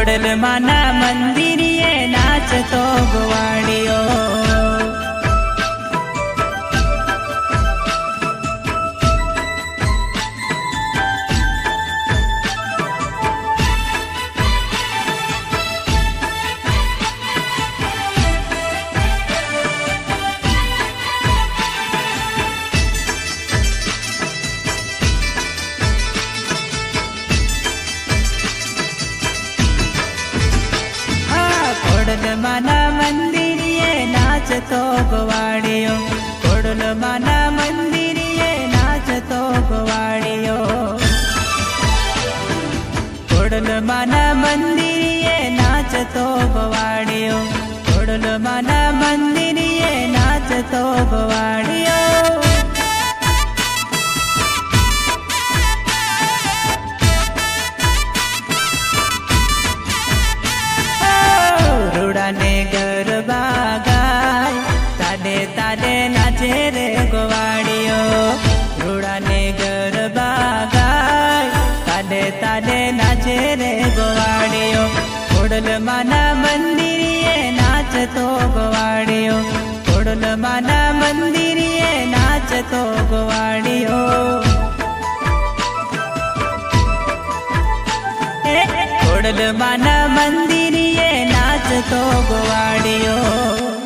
ખોડલ માના મંદિરે નાચતો ગોવાળિયો માના મંદિરે નાચતો ગોવાળિયો ખોડલ માના મંદિરે નાચતો ગોવાળિયો ખોડલ માના મંદિરે નાચતો ગોવાળિયો ખોડલ માના મંદિરે નાચતો ગોવાળિયો ને ગરબા ગાય તાડે તાડે નાચે રે ગોવાળિયો રૂડાને ગરબા ગાય તાડે તાડે નાચે રે ગોવાળિયો ખોડલ માના મંદિરે નાચતો ગોવાળિયો ખોડલ માના મંદિરે નાચતો ગોવાળિયો ખોડલ માના મંદિરે નાચતો ગોવાળિયો